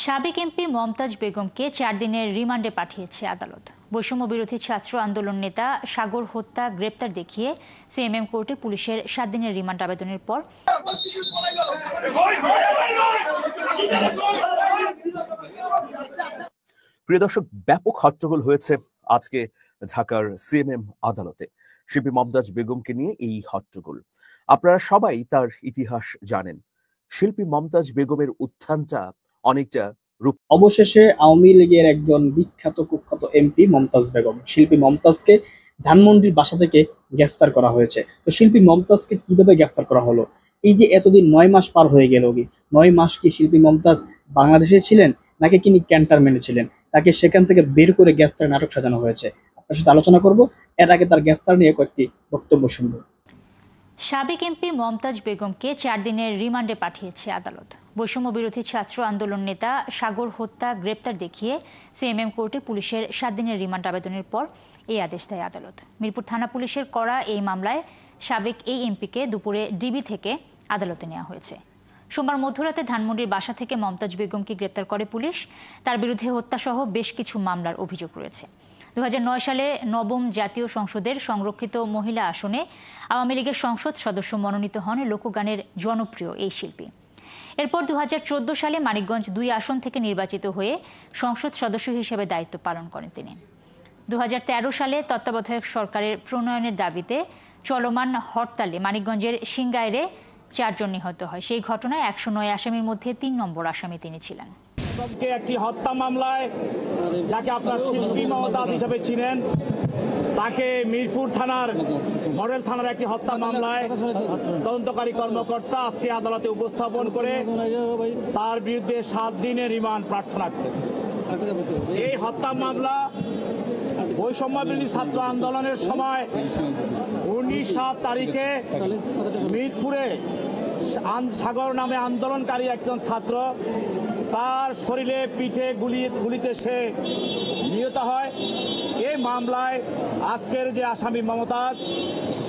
সাবেক এমপি মমতাজ বেগমকে 4 দিনের রিমান্ডে পাঠিয়েছে আদালত। বৈষম্য বিরোধী ছাত্র আন্দোলন নেতা সাগর হত্যা গ্রেপ্তার দেখিয়ে সিএমএম কোর্টে পুলিশের 7 দিনের রিমান্ড আবেদনের পর প্রিয় দর্শক, ব্যাপক হট্টগোল হয়েছে আজকে ঢাকার সিএমএম আদালতে। শিল্পী মমতাজ বেগমকে নিয়ে এই হট্টগোল। আপনারা সবাই তার ইতিহাস জানেন। শিল্পী মমতাজ বেগমের উত্থানটা অনেকটা অবশেষে আওয়ামী লীগের একজন বিখ্যাত কুখ্যাত এমপি মমতাজ বেগম, শিল্পী মমতাজকে ধানমন্ডির বাসা থেকে গ্রেফতার করা হয়েছে। তো শিল্পী মমতাজকে কিভাবে গ্রেফতার করা হলো? এই যে এতদিন 9 মাস পার হয়ে গেল, 9 মাস কি শিল্পী মমতাজ বাংলাদেশে ছিলেন নাকি তিনি ক্যান্টনমেন্টে ছিলেন? তাকে সেখান থেকে বের করে গ্রেফতার নাটক সাজানো হয়েছে। আপনার সাথে আলোচনা করব। এর আগে তার গ্রেফতার নিয়ে কয়েকটি বক্তব্য শুনব। সাবেক এমপি মমতাজ বেগমকে 4 দিনের রিমান্ডে পাঠিয়েছে আদালত। বৈষম্য বিরোধী ছাত্র আন্দোলন নেতা সাগর হত্যা গ্রেপ্তার দেখিয়ে সিএমএম কোর্টে পুলিশের 7 দিনের রিমান্ড আবেদনের পর এই আদেশ দেয় আদালত। মিরপুর থানা পুলিশের করা এই মামলায় সাবেক এই এমপিকে দুপুরে ডিবি থেকে আদালতে নেওয়া হয়েছে। সোমবার মধ্যরাতে ধানমন্ডির বাসা থেকে মমতাজ বেগমকে গ্রেপ্তার করে পুলিশ। তার বিরুদ্ধে হত্যাসহ বেশ কিছু মামলার অভিযোগ রয়েছে। 2009 সালে নবম জাতীয় সংসদের সংরক্ষিত মহিলা আসনে আওয়ামী লীগের সংসদ সদস্য মনোনীত হন লোকগানের জনপ্রিয় এই শিল্পী। এরপর 2014 সালে মানিকগঞ্জ 2 আসন থেকে নির্বাচিত হয়ে সংসদ সদস্য হিসেবে দায়িত্ব পালন করেন তিনি। 2013 সালে তত্ত্বাবধায়ক সরকারের প্রণয়নের দাবিতে চলমান হরতালে মানিকগঞ্জের সিংগাইরে 4 জন নিহত হয়। সেই ঘটনায় 109 আসামির মধ্যে 3 নম্বর আসামি তিনি ছিলেন। একটি হত্যা মামলায় যাকে আপনার শিল্পী মমতাজ হিসেবে ছিলেন, তাকে মিরপুর থানার মডেল থানার একটি হত্যা মামলায় তদন্তকারী কর্মকর্তা আজকে আদালতে উপস্থাপন করে তার বিরুদ্ধে 7 দিনের রিমান্ড প্রার্থনা করেন। এই হত্যা মামলা বৈষম্য বিরোধী ছাত্র আন্দোলনের সময় 19/7 তারিখে মিরপুরে সাগর নামে আন্দোলনকারী একজন ছাত্র, তার শরীরে পিঠে গুলিতে সে নিহত হয়। এই মামলায় আজকের যে আসামি মমতাজ,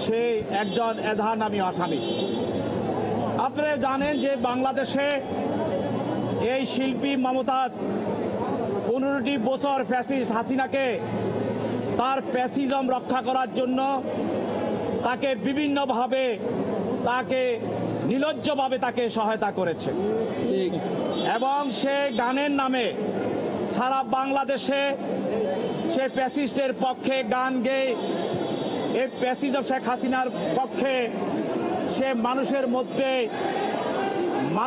সে একজন এজাহার নামী আসামি। আপনারা জানেন যে বাংলাদেশে এই শিল্পী মমতাজ 15টি বছর ফ্যাসিস্ট হাসিনাকে তার ফ্যাসিজম রক্ষা করার জন্য তাকে বিভিন্নভাবে নির্লজ্জভাবে তাকে সহায়তা করেছে এবং সে গানের নামে সারা বাংলাদেশে সে ফ্যাসিস্টের পক্ষে গান গেয়ে এই ফ্যাসিজম শেখ হাসিনার পক্ষে সে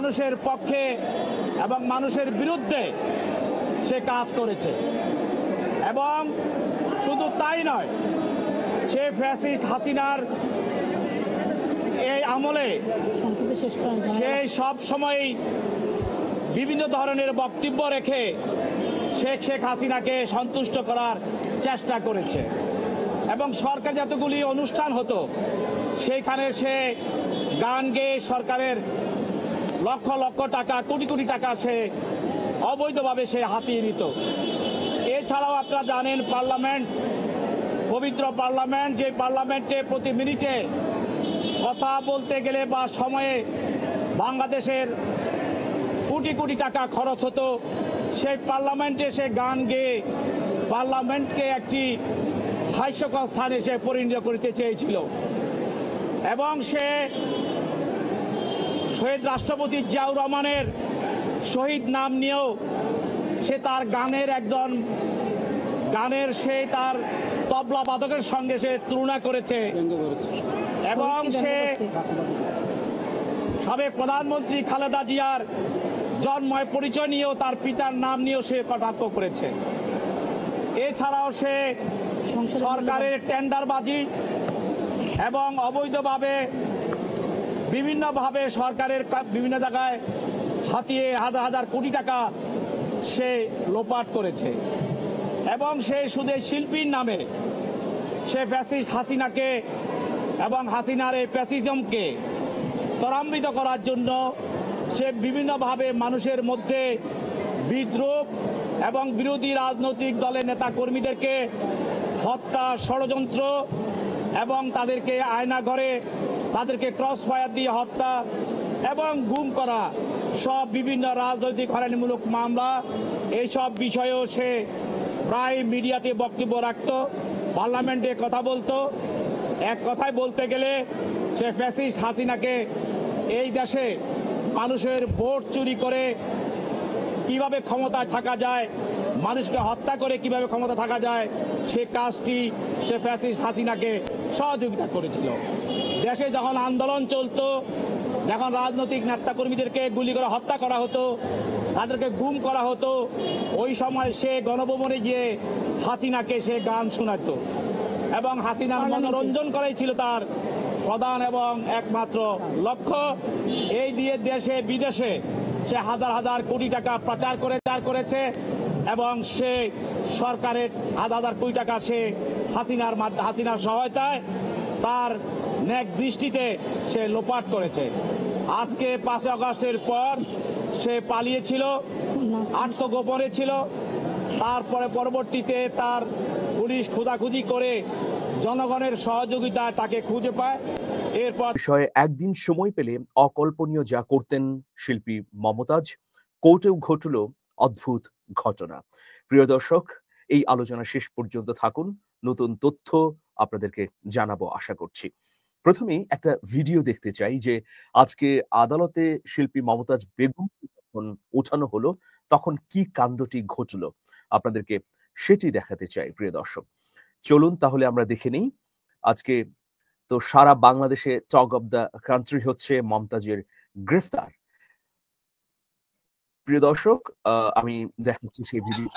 মানুষের পক্ষে এবং মানুষের বিরুদ্ধে সে কাজ করেছে। এবং শুধু তাই নয়, সে ফ্যাসিস্ট হাসিনার এই আমলে সে সব সময় বিভিন্ন ধরনের বক্তব্য রেখে শেখ হাসিনাকে সন্তুষ্ট করার চেষ্টা করেছে এবং সরকার যতগুলি অনুষ্ঠান হতো সেইখানে সে গান গেয়ে সরকারের লক্ষ লক্ষ টাকা, কোটি কোটি টাকা সে অবৈধভাবে সে হাতিয়ে নিত। এছাড়াও আপনারা জানেন পার্লামেন্ট, পবিত্র পার্লামেন্ট, যে পার্লামেন্টে প্রতি মিনিটে কথা বলতে গেলে বা সময়ে বাংলাদেশের কোটি কোটি টাকা খরচ হতো, সেই পার্লামেন্টে সে গান গেয়ে পার্লামেন্টকে একটি হাস্যকর স্থানে সে পরিণত করতে চেয়েছিল এবং সে শহীদ রাষ্ট্রপতি জিয়াউর রহমানের শহীদ নাম নিয়েও সে তার সে তার তবলা বাদকের সঙ্গে সে তুলনা করেছে এবং সে সাবেক প্রধানমন্ত্রী খালেদা জিয়ার জন্ময় পরিচয় নিয়েও তার পিতার নাম নিয়েও সে কটাক্ষ করেছে। এছাড়াও সে সরকারের টেন্ডারবাজি এবং অবৈধভাবে বিভিন্নভাবে সরকারের বিভিন্ন জায়গায় হাতিয়ে হাজার হাজার কোটি টাকা সে লোপাট করেছে এবং সে শুধু শিল্পীর নামে সে ফ্যাসিস্ট হাসিনাকে এবং হাসিনার এই ফ্যাসিজমকে ত্বরান্বিত করার জন্য সে বিভিন্নভাবে মানুষের মধ্যে বিদ্রোহ এবং বিরোধী রাজনৈতিক দলের নেতা কর্মীদেরকে হত্যা, ষড়যন্ত্র এবং তাদেরকে আয়নাঘরে তাদেরকে ক্রস ফায়ার দিয়ে হত্যা এবং গুম করা সব বিভিন্ন রাজনৈতিক হয়রানিমূলক মামলা এইসব বিষয়েও সে প্রায় মিডিয়াতে বক্তব্য রাখতো, পার্লামেন্টে কথা বলতো। এক কথায় বলতে গেলে সে ফ্যাসিস্ট হাসিনাকে এই দেশে মানুষের ভোট চুরি করে কিভাবে ক্ষমতায় থাকা যায়, মানুষকে হত্যা করে কিভাবে ক্ষমতা থাকা যায়, সে কাজটি সে ফ্যাসিস্ট হাসিনাকে সহযোগিতা করেছিল। দেশে যখন আন্দোলন চলতো, যখন রাজনৈতিক নেতাকর্মীদেরকে গুলি করে হত্যা করা হতো, তাদেরকে গুম করা হতো, ওই সময় সে গণভবনে গিয়ে হাসিনাকে সে গান শোনাতো এবং হাসিনার মনোরঞ্জন করাই ছিল তার প্রধান এবং একমাত্র লক্ষ্য। এই দিয়ে দেশে বিদেশে সে হাজার হাজার কোটি টাকা প্রচার করেছে এবং সে সরকারের হাজার হাজার কোটি টাকা সে হাসিনার সহায়তায় তার নেক দৃষ্টিতে সে লোপাট করেছে। আজকে 5 আগস্টের পর সে পালিয়েছিল, আত্মগোপনে ছিল। তারপরে পরবর্তীতে তার পুলিশ খোঁজাখুঁজি করে জনগণের সহযোগিতায় তাকে খুঁজে পায়। এরপর বিষয়ে একদিন সময় পেলে অকল্পনীয় যা করতেন শিল্পী মমতাজ, কোর্টেও ঘটল অদ্ভুত ঘটনা। প্রিয় দর্শক, এই আলোচনা শেষ পর্যন্ত থাকুন, নতুন তথ্য আপনাদেরকে জানাবো আশা করছি। প্রথমেই একটা ভিডিও দেখতে চাই যে আজকে আদালতে শিল্পী মমতাজ বেগম যখন ওঠানো হলো তখন কি কাণ্ডটি ঘটলো আপনাদেরকে সেটি দেখাতে চাই। প্রিয় দর্শক, চলুন তাহলে আমরা দেখে নিই। আজকে তো সারা বাংলাদেশে টক অব দ্য কান্ট্রি হচ্ছে মমতাজের গ্রেফতার। প্রিয় দর্শক, আমি দেখাচ্ছি সেই ভিডিও।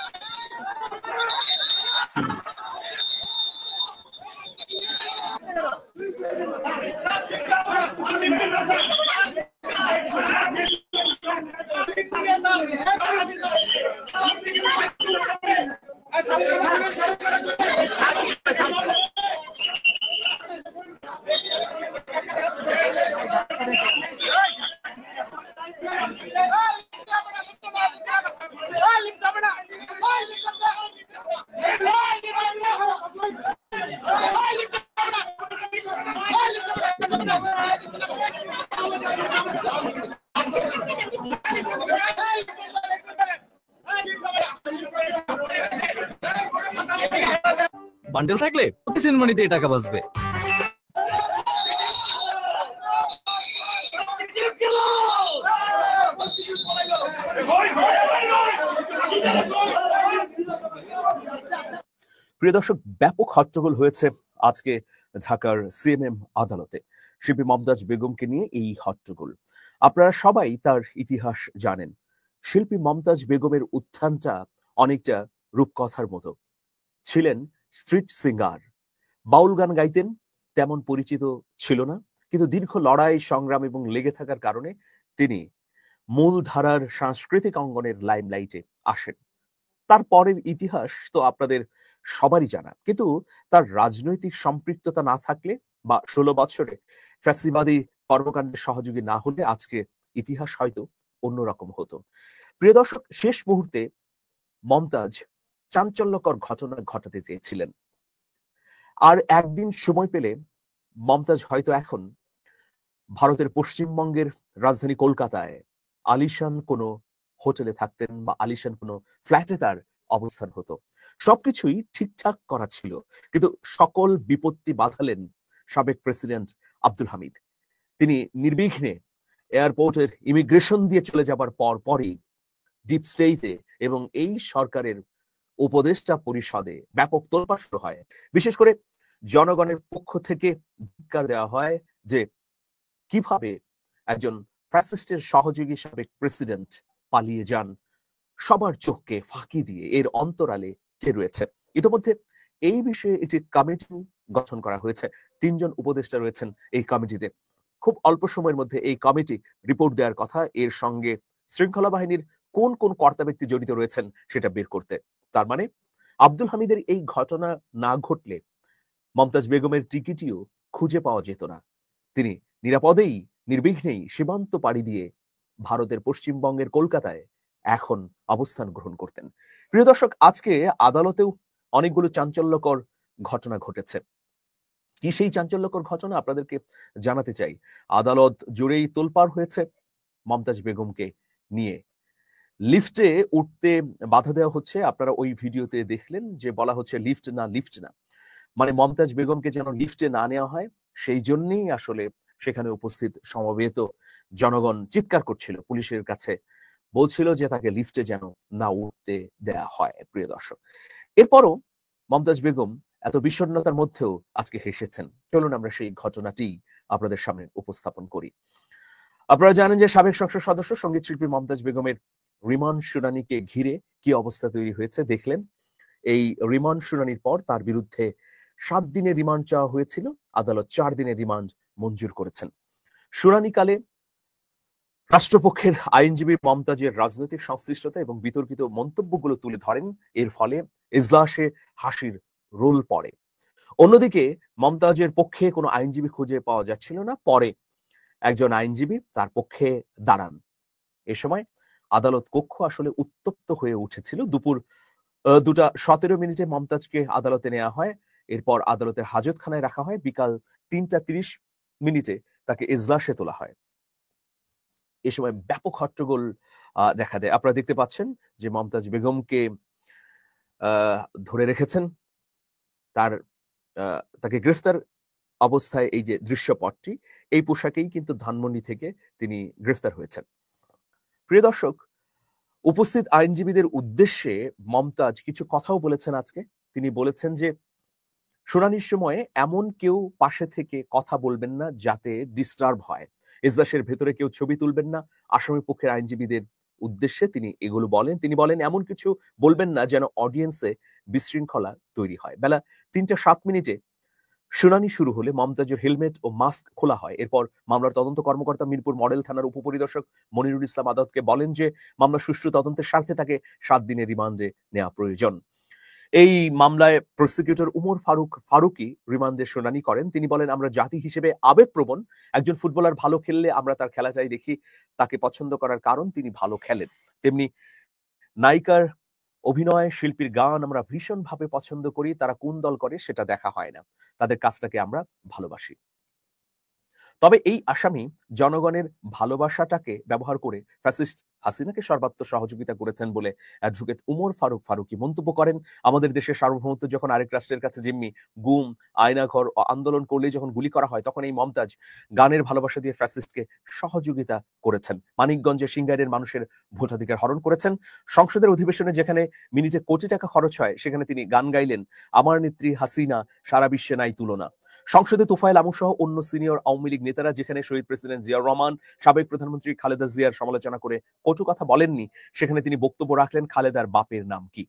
বান্ডেল থাকলে প্রতি সেনমানিতে টাকা বাঁচবে। প্রিয় দর্শক, ব্যাপক হট্টগোল হয়েছে আজকে ঢাকার সিএমএম আদালতে শিল্পী মমতাজ বেগমকে নিয়ে। এই হট্টগোল আপনারা সবাই তার ইতিহাস জানেন। শিল্পী মমতাজ বেগমের উত্থানটা অনেকটা রূপকথার মতো। ছিলেন স্ট্রিট সিঙ্গার, বাউল গান গাইতেন, তেমন পরিচিত ছিল না, কিন্তু দীর্ঘ লড়াই সংগ্রাম এবং লেগে থাকার কারণে তিনি মূল ধারার সাংস্কৃতিক অঙ্গনের লাইমলাইটে আসেন। তারপরের ইতিহাস তো আপনাদের সবারই জানা, কিন্তু তার রাজনৈতিক সম্পৃক্ততা না থাকলে বা 16 বছরে ফ্যাসিবাদী কর্মকাণ্ডের সহযোগী না হলে আজকে ইতিহাস হয়তো অন্যরকম হতো। প্রিয় দর্শক, শেষ মুহূর্তে মমতাজ চাঞ্চল্যকর ঘটনা ঘটাতে চেয়েছিলেন। আর একদিন সময় পেলে মমতাজ হয়তো এখন ভারতের পশ্চিমবঙ্গের রাজধানী কলকাতায় আলিশান কোনো হোটেলে থাকতেন বা আলিশান কোনো ফ্ল্যাটে তার অবস্থান হতো। সবকিছুই ঠিকঠাক করা ছিল, কিন্তু সকল বিপত্তি বাধালেন সাবেক প্রেসিডেন্ট আব্দুল হামিদ। তিনি নির্বিঘ্নে এয়ারপোর্টের ইমিগ্রেশন দিয়ে চলে যাবার পরই ডিপ স্টেটে এবং এই সরকারের উপদেষ্টা পরিষদে ব্যাপক তোলপাড় শুরু হয়। বিশেষ করে জনগণের পক্ষ থেকে ধিক্কার দেওয়া হয় যে কিভাবে একজন ফ্যাসিস্টের সহযোগী সাবেক প্রেসিডেন্ট পালিয়ে যান, সবার চোখকে ফাঁকি দিয়ে। এর অন্তরালে কে রয়েছে? ইতিমধ্যে এই বিষয়ে একটি কমিটি গঠন করা হয়েছে। 3 জন উপদেষ্টা রয়েছেন এই কমিটিতে। খুব অল্প সময়ের মধ্যে এই কমিটি রিপোর্ট দেওয়ার কথা, এর সঙ্গে শৃঙ্খলা বাহিনীর কোন কোন কর্তা ব্যক্তি জড়িত রয়েছেন সেটা বের করতে। তার মানে আব্দুল হামিদের এই ঘটনা না ঘটলে মমতাজ বেগমের টিকিটিও খুঁজে পাওয়া যেত না। তিনি নিরাপদেই নির্বিঘ্নেই সীমান্ত পাড়ি দিয়ে ভারতের পশ্চিমবঙ্গের কলকাতায় এখন অবস্থান গ্রহণ করতেন। প্রিয় দর্শক, আজকে আদালতেও অনেকগুলো চাঞ্চল্যকর ঘটনা ঘটেছে। কি সেই চাঞ্চল্যকর ঘটনা আপনাদেরকে জানাতে চাই। আদালত জুড়েই তোলপাড় হয়েছে মমতাজ বেগমকে নিয়ে। লিফটে উঠতে বাধা দেওয়া হচ্ছে, আপনারা ওই ভিডিওতে দেখলেন যে বলা হচ্ছে লিফট না, মানে মমতাজ বেগমকে যেন লিফটে না নেওয়া হয়, সেই জন্যই আসলে সেখানে উপস্থিত সমবেত জনগণ চিৎকার করছিল পুলিশের কাছে, বলছিল যে তাকে লিফটে যেন না উঠতে দেয়া হয়। প্রিয় দর্শক, এরপরও মমতাজ বেগম এত বিষণ্ণতার মধ্যেও আজকে হেসেছেন। চলুন আমরা সেই ঘটনাটি আপনাদের সামনে উপস্থাপন করি। আপনারা জানেন যে সাবেক সংসদ সদস্য সঙ্গীত শিল্পী মমতাজ বেগমের রিমান্ড শুনানিকে ঘিরে কি অবস্থা তৈরি হয়েছে দেখলেন। এই রিমান্ড শুনানির পর তার বিরুদ্ধে 7 দিনের রিমান্ড চাওয়া হয়েছিল, আদালত 4 দিনের রিমান্ড মঞ্জুর করেছেন। শুনানিকালে রাষ্ট্রপক্ষের আইনজীবী মমতাজের রাজনৈতিক সংশ্লিষ্টতা এবং বিতর্কিত মন্তব্যগুলো তুলে ধরেন, এর ফলে এজলাসে হাসির রোল পড়ে। অন্যদিকে মমতাজের পক্ষে কোনো আইনজীবী খুঁজে পাওয়া যাচ্ছিল না, পরে একজন আইনজীবী তার পক্ষে দাঁড়ান। এ সময় আদালত কক্ষ আসলে উত্তপ্ত হয়ে উঠেছিল। দুপুর 2:17 মমতাজকে আদালতে নেওয়া হয়, এরপর আদালতের হাজতখানায় রাখা হয়। বিকাল 3:30 তাকে এজলাসে তোলা হয়। এ সময় ব্যাপক হট্টগোল দেখা দেয়। আপনারা দেখতে পাচ্ছেন যে মমতাজ বেগমকে ধরে রেখেছেন, তাকে গ্রেফতার অবস্থায় এই যে দৃশ্যপটটি, এই পোশাকেই কিন্তু ধানমন্ডি থেকে তিনি গ্রেফতার হয়েছেন। প্রিয় দর্শক, উপস্থিত আইনজীবীদের উদ্দেশ্যে মমতাজ কিছু কথাও বলেছেন আজকে। তিনি বলেছেন যে শুনানির সময়ে এমন কেউ পাশে থেকে কথা বলবেন না যাতে ডিস্টার্ব হয়, এজলাসের ভেতরে কেউ ছবি তুলবেন না। আসামি পক্ষের আইনজীবীদের উদ্দেশ্যে তিনি এগুলো বলেন। তিনি বলেন এমন কিছু বলবেন না যেন অডিয়েন্সে বিশৃঙ্খলা তৈরি হয়। বেলা 3:07 শুনানি শুরু হলে মমতাজের হেলমেট ও মাস্ক খোলা হয়। এরপর মামলার তদন্ত কর্মকর্তা মিরপুর মডেল থানার উপপরিদর্শক মনিরুল ইসলাম আদালতকে বলেন যে মামলার সুষ্ঠু তদন্তের স্বার্থে তাকে 7 দিনের রিমান্ডে নেওয়া প্রয়োজন। এই মামলায় প্রসিকিউটর উমর ফারুকি রিমান্ডে শুনানি করেন। তিনি বলেন, আমরা জাতি হিসেবে আবেগপ্রবণ। একজন ফুটবলার ভালো খেললে আমরা তার খেলা চাই দেখি, তাকে পছন্দ করার কারণ তিনি ভালো খেলেন। তেমনি নায়িকার অভিনয়, শিল্পীর গান আমরা ভীষণভাবে পছন্দ করি, তারা কোন দল করে সেটা দেখা হয় না, তাদের কাজটাকে আমরা ভালোবাসি। তবে এই আসামি জনগণের ভালোবাসাটাকে ব্যবহার করে ফ্যাসিস্ট হাসিনাকে সর্বাত্মক সহযোগিতা করেছেন বলে অ্যাডভোকেট উমর ফারুকি মন্তব্য করেন। আমাদের দেশের সার্বভৌমত্ব যখন আরেক রাষ্ট্রের কাছে জিম্মি, গুম, আয়নাঘর আন্দোলন করলে যখন গুলি করা হয়, তখন এই মমতাজ গানের ভালোবাসা দিয়ে ফ্যাসিস্টকে সহযোগিতা করেছেন। মানিকগঞ্জে সিঙ্গারের মানুষের ভোটাধিকার হরণ করেছেন। সংসদের অধিবেশনে যেখানে মিনিটে কোটি টাকা খরচ হয়, সেখানে তিনি গান গাইলেন, আমার নেত্রী হাসিনা সারা বিশ্বে নাই তুলনা। সংসদে তোফায়েল আমু সহ অন্য সিনিয়র আওয়ামী লীগ নেতারা যেখানে শহীদ প্রেসিডেন্ট জিয়াউর রহমান, সাবেক প্রধানমন্ত্রী খালেদা জিয়ার সমালোচনা করে কটু কথা বলেননি, সেখানে তিনি বক্তব্য রাখলেন খালেদার বাপের নাম কি।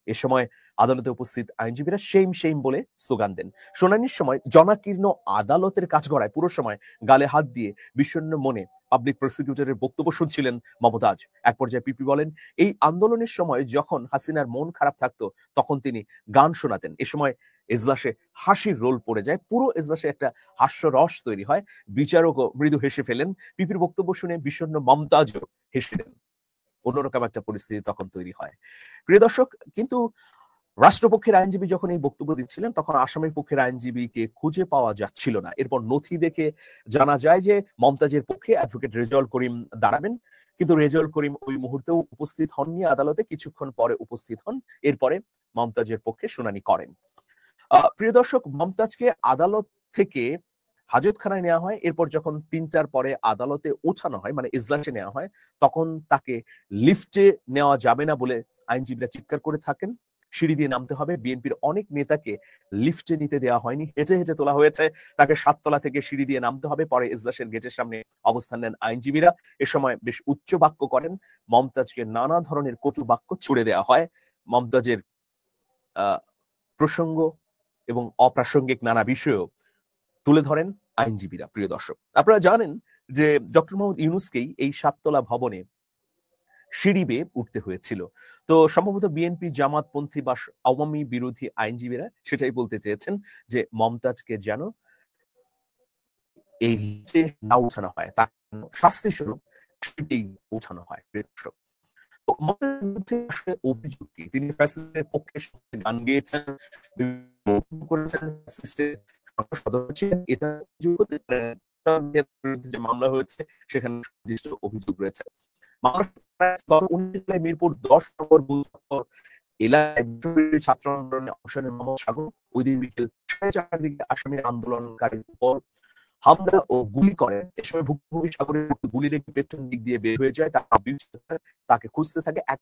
এ সময় আদালতে উপস্থিত আইনজীবীরা সেইম বলে স্লোগান দেন। শুনানির সময় জনাকীর্ণ আদালতের কাঠগড়ায় পুরো সময় গালে হাত দিয়ে বিষণ্ণ মনে পাবলিক প্রসিকিউটরের বক্তব্য শুনছিলেন মমতাজ। এক পর্যায়ে পিপি বলেন, এই আন্দোলনের সময় যখন হাসিনার মন খারাপ থাকতো তখন তিনি গান শোনাতেন। এ সময় এজলাসে হাসির রোল পড়ে যায়, পুরো এজলাসে একটা হাস্যরস তৈরি হয়। বিচারকও মৃদু হেসে ফেলেন। পিপির বক্তব্য শুনে বিষণ্ণ মমতাজও হেসে দেন। অন্যরকম একটা পরিস্থিতি তখন তৈরি হয়। প্রিয় দর্শক, কিন্তু রাষ্ট্রপক্ষের আইনজীবী যখন এই বক্তব্য দিচ্ছিলেন তখন আসামির পক্ষের আইনজীবীকে খুঁজে পাওয়া যাচ্ছিল না। এরপর নথি দেখে জানা যায় যে মমতাজের পক্ষে অ্যাডভোকেট রেজাউল করিম দাঁড়াবেন, কিন্তু রেজাউল করিম ওই মুহূর্তেও উপস্থিত হননি আদালতে, কিছুক্ষণ পরে উপস্থিত হন। এরপরে মমতাজের পক্ষে শুনানি করেন। প্রিয় দর্শক, মমতাজকে আদালত থেকে হাজতখানায় নেওয়া হয়। এরপর যখন 3টার পরে আদালতে ওঠানো হয়, মানে ইজলাসে নেওয়া হয়, তখন তাকে লিফটে নেওয়া যাবে না বলে আইনজীবীরা চিৎকার করে থাকেন। সিঁড়ি দিয়ে নামতে হবে। বিএনপির অনেক নেতাকে লিফটে নিতে দেওয়া হয়নি, হেঁটে হেঁটে তোলা হয়েছে। তাকে 7 তলা থেকে সিঁড়ি দিয়ে নামতে হবে। পরে ইজলাসের গেটের সামনে অবস্থান নেন আইনজীবীরা। এ সময় বেশ উচ্চ বাক্য করেন। মমতাজকে নানা ধরনের কটু বাক্য ছুড়ে দেওয়া হয়। মমতাজের প্রসঙ্গ এবং অপ্রাসঙ্গিক নানা বিষয়ও তুলে ধরেন আইনজীবীরা। প্রিয় দর্শক, আপনারা জানেন যে ডক্টর মোহাম্মদ ইউনূসকেই এই 7 তলা ভবনে সিঁড়ি বেয়ে উঠতে হয়েছিল। তো সম্ভবত বিএনপি, জামাতপন্থী বা আওয়ামী বিরোধী আইনজীবীরা সেটাই বলতে চেয়েছেন যে মমতাজকে যেন এই লিফটে না উঠানো হয়, তার শাস্তি স্বরূপ সিঁড়িতেই উঠানো হয়। প্রিয় দর্শক, মমতাজের বিরুদ্ধে আসলে অভিযোগ কি? তিনি ফ্যাসিস্টের পক্ষে গান গেয়েছেন, করেছেন, ফ্যাসিস্টের সদস্য ছিলেন, এটা অভিযোগ হতে পারে। বিরুদ্ধে যে মামলা হয়েছে সেখানে নির্দিষ্ট অভিযোগ রয়েছে। গত 19 জুলাই মিরপুর 10 নম্বর বুথ এলাকায় ছাত্র আন্দোলনে অংশ নেন মোহাম্মদ সাগর। ওই দিন বিকেল 4:30টার দিকে আসামির আন্দোলনকারীর উপর হামলা ও গুলি করেন। এ সময় ভুক্তভোগী সাগরের গুলি লেগে পেছন দিক দিয়ে বের হয়ে যায়। তাকে খুঁজতে থাকে। এক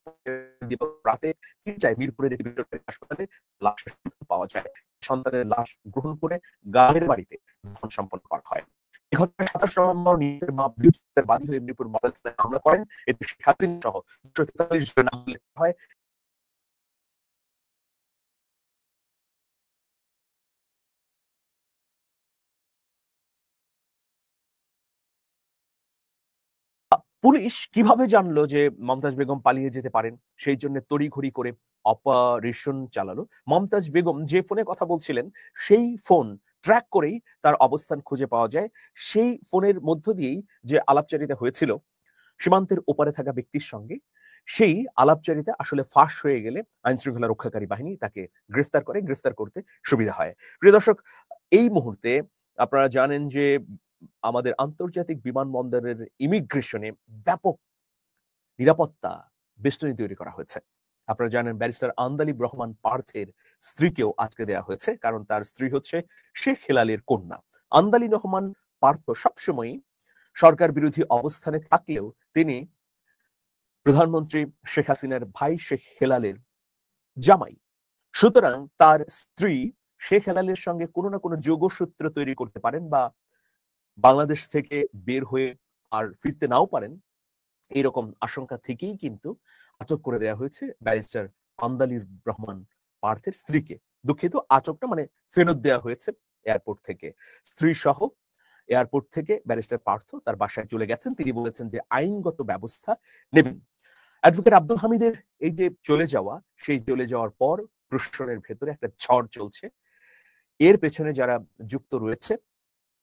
রাতে 3টায় মিরপুরের একটি বেসরকারি হাসপাতালে লাশের সন্ধান পাওয়া যায়। সন্তানের লাশ গ্রহণ করে গ্রামের বাড়িতে দাফন সম্পন্ন করা হয়। এ ঘটনায় 27 নভেম্বর নিজের মা বিরুদ্ধে বাদী হয়ে মিরপুর মডেল থানায় হামলা করেন। এতে শেখ হাসিনা সহ 243 জনের নাম লেখা হয়। পুলিশ কিভাবে জানলো যে মমতাজ বেগম পালিয়ে যেতে পারেন? সেই জন্য তড়িঘড়ি করে অপারেশন চালালো। মমতাজ বেগম যে ফোনে কথা বলছিলেন সেই ফোন ট্র্যাক করেই তার অবস্থান খুঁজে পাওয়া যায়। সেই ফোনের মধ্য দিয়েই যে আলাপচারিতা হয়েছিল সীমান্তের ওপারে থাকা ব্যক্তির সঙ্গে, সেই আলাপচারিতা আসলে ফাঁস হয়ে গেলে আইন শৃঙ্খলা রক্ষাকারী বাহিনী তাকে গ্রেফতার করে। গ্রেফতার করতে সুবিধা হয়। প্রিয় দর্শক, এই মুহূর্তে আপনারা জানেন যে আমাদের আন্তর্জাতিক বিমানবন্দরের ইমিগ্রেশনে ব্যাপক নিরাপত্তা বেষ্টনী তৈরি করা হয়েছে। আপনারা জানেন ব্যারিস্টার আন্দালিব রহমান পার্থের স্ত্রীকেও আটকে দেওয়া হয়েছে, কারণ তার স্ত্রী হচ্ছে শেখ হেলালের কন্যা। আন্দালিব রহমান পার্থ সবসময়ই সরকার বিরোধী অবস্থানে থাকলেও তিনি প্রধানমন্ত্রী শেখ হাসিনার ভাই শেখ হেলালের জামাই। সুতরাং তার স্ত্রী শেখ হেলালের সঙ্গে কোনো না কোনো যোগসূত্র তৈরি করতে পারেন বা বাংলাদেশ থেকে বের হয়ে আর ফিরতে নাও পারেন, এরকম আশঙ্কা থেকেই কিন্তু আটক করে দেওয়া হয়েছে ব্যারিস্টার আন্দালিব রহমান পার্থের স্ত্রীকে। দুঃখিত, আটকটা মানে ফেরত দেওয়া হয়েছে এয়ারপোর্ট থেকে। স্ত্রী সহ এয়ারপোর্ট থেকে ব্যারিস্টার পার্থ তার বাসায় চলে গেছেন। তিনি বলেছেন যে আইনগত ব্যবস্থা নেবেন। অ্যাডভোকেট আব্দুল হামিদের এই যে চলে যাওয়া, সেই চলে যাওয়ার পর প্রশাসনের ভেতরে একটা ঝড় চলছে। এর পেছনে যারা যুক্ত রয়েছে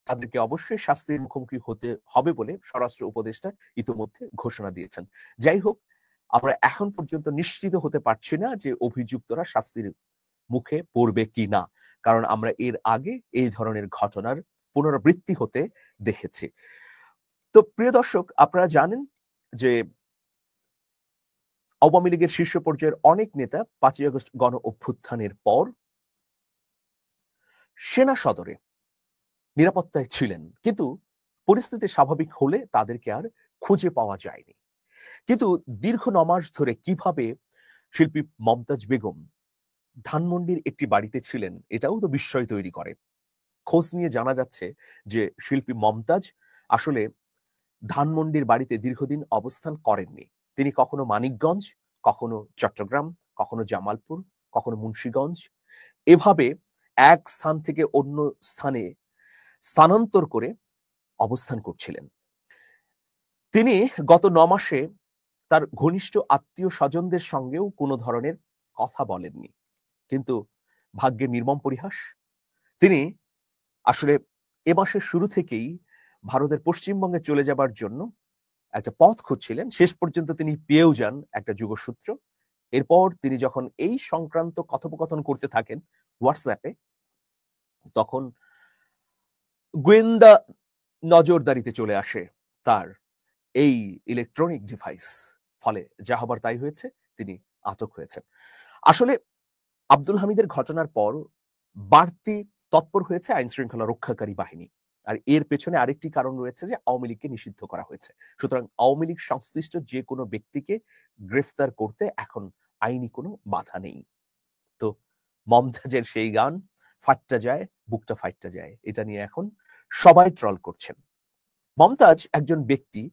তাদেরকে অবশ্যই শাস্তির মুখোমুখি হতে হবে বলে স্বরাষ্ট্র উপদেষ্টা ইতিমধ্যে ঘোষণা দিয়েছেন। যাই হোক, আমরা এখন পর্যন্ত নিশ্চিত হতে পারছি না যে অভিযুক্তরা শাস্তির মুখে পড়বে কি না, কারণ আমরা এর আগে এই ধরনের ঘটনার পুনরাবৃত্তি হতে দেখেছি। তো প্রিয় দর্শক, আপনারা জানেন যে আওয়ামী লীগের শীর্ষ পর্যায়ের অনেক নেতা 5ই আগস্ট গণ অভ্যুত্থানের পর সেনা সদরে নিরাপত্তায় ছিলেন, কিন্তু পরিস্থিতি স্বাভাবিক হলে তাদেরকে আর খুঁজে পাওয়া যায়নি। কিন্তু দীর্ঘ 9 মাস ধরে কিভাবে শিল্পী মমতাজ বেগম ধানমন্ডির একটি বাড়িতে ছিলেন, এটাও তো বিস্ময় তৈরি করে। খোঁজ নিয়ে জানা যাচ্ছে যে শিল্পী মমতাজ আসলে ধানমন্ডির বাড়িতে দীর্ঘদিন অবস্থান করেননি। তিনি কখনো মানিকগঞ্জ, কখনো চট্টগ্রাম, কখনো জামালপুর, কখনো মুন্সিগঞ্জ, এভাবে এক স্থান থেকে অন্য স্থানে স্থানান্তর করে অবস্থান করছিলেন। তিনি গত 9 মাসে তার ঘনিষ্ঠ আত্মীয় স্বজনদের সঙ্গেও কোনো ধরনের কথা বলেননি। কিন্তু ভাগ্যের নির্মম পরিহাস, তিনি আসলে এ মাসের শুরু থেকেই ভারতের পশ্চিমবঙ্গে চলে যাবার জন্য একটা পথ খুঁজছিলেন। শেষ পর্যন্ত তিনি পেয়েও যান একটা যোগসূত্র। এরপর তিনি যখন এই সংক্রান্ত কথোপকথন করতে থাকেন হোয়াটসঅ্যাপে, তখন গোয়েন্দা নজরদারিতে চলে আসে তার এই ইলেকট্রনিক ডিভাইস। ফলে যা হবার তাই হয়েছে, তিনি আটক হয়েছেন। আসলে আব্দুল হামিদের ঘটনার পর বাড়তি তৎপর হয়েছে আইন শৃঙ্খলা রক্ষাকারী বাহিনী। আর এর পেছনে আরেকটি কারণ রয়েছে যে আওয়ামী লীগকে নিষিদ্ধ করা হয়েছে। সুতরাং আওয়ামী লীগ সংশ্লিষ্ট যে কোনো ব্যক্তিকে গ্রেফতার করতে এখন আইনি কোনো বাধা নেই। তো মমতাজের সেই গান ফাটটা যায় বুকটা ফাইটটা যায়, এটা নিয়ে এখন সবাই ট্রল করছেন। মমতাজ একজন ব্যক্তি,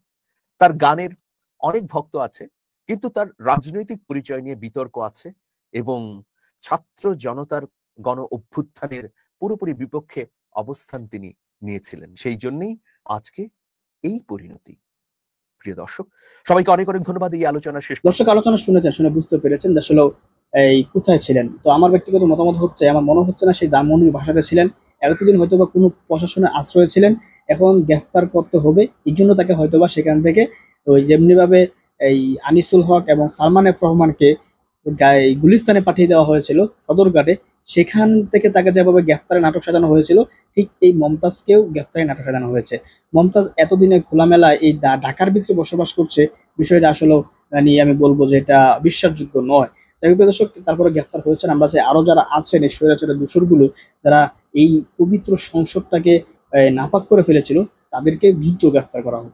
তার গানের অনেক ভক্ত আছে, কিন্তু তার রাজনৈতিক পরিচয় নিয়ে বিতর্ক আছে এবং ছাত্র জনতার গণ অভ্যুত্থানের পুরোপুরি বিপক্ষে অবস্থান তিনি নিয়েছিলেন। সেই জন্যই আজকে এই পরিণতি। প্রিয় দর্শক, সবাইকে অনেক অনেক ধন্যবাদ। এই আলোচনা শেষ, দর্শক আলোচনা শুনেছেন, শুনে বুঝতে পেরেছেন যে আসলে এই কোথায় ছিলেন। তো আমার ব্যক্তিগত মতামত হচ্ছে, আমার মনে হচ্ছে না সেই ধানমন্ডির বাসাতে ছিলেন। এতদিন হয়তোবা কোনো প্রশাসনের আশ্রয়ে ছিলেন, এখন গ্রেফতার করতে হবে, এই জন্য তাকে হয়তোবা সেখান থেকে ওই যেমনি ভাবে এই আনিসুল হক এবং সালমান এফ রহমানকে গুলিস্তানে পাঠিয়ে দেওয়া হয়েছিল সদরঘাটে, সেখান থেকে তাকে যেভাবে গ্রেফতারে নাটক সাজানো হয়েছিল ঠিক এই মমতাজকেও গ্রেফতারে নাটক সাজানো হয়েছে। মমতাজ এতদিনে খোলামেলা এই ঢাকার ভিতরে বসবাস করছে, বিষয়টা আসলে মানে আমি বলবো যে এটা বিশ্বাসযোগ্য নয়। যাই হোক দর্শক, তারপরে গ্রেফতার হয়েছেন। আমরা চাই আরো যারা আছেন এই স্বৈরাচারের দোসরগুলো, যারা এই পবিত্র সংসদটাকে নাপাক করে ফেলেছিল, তাদেরকে দ্রুত গ্রেফতার করা হোক।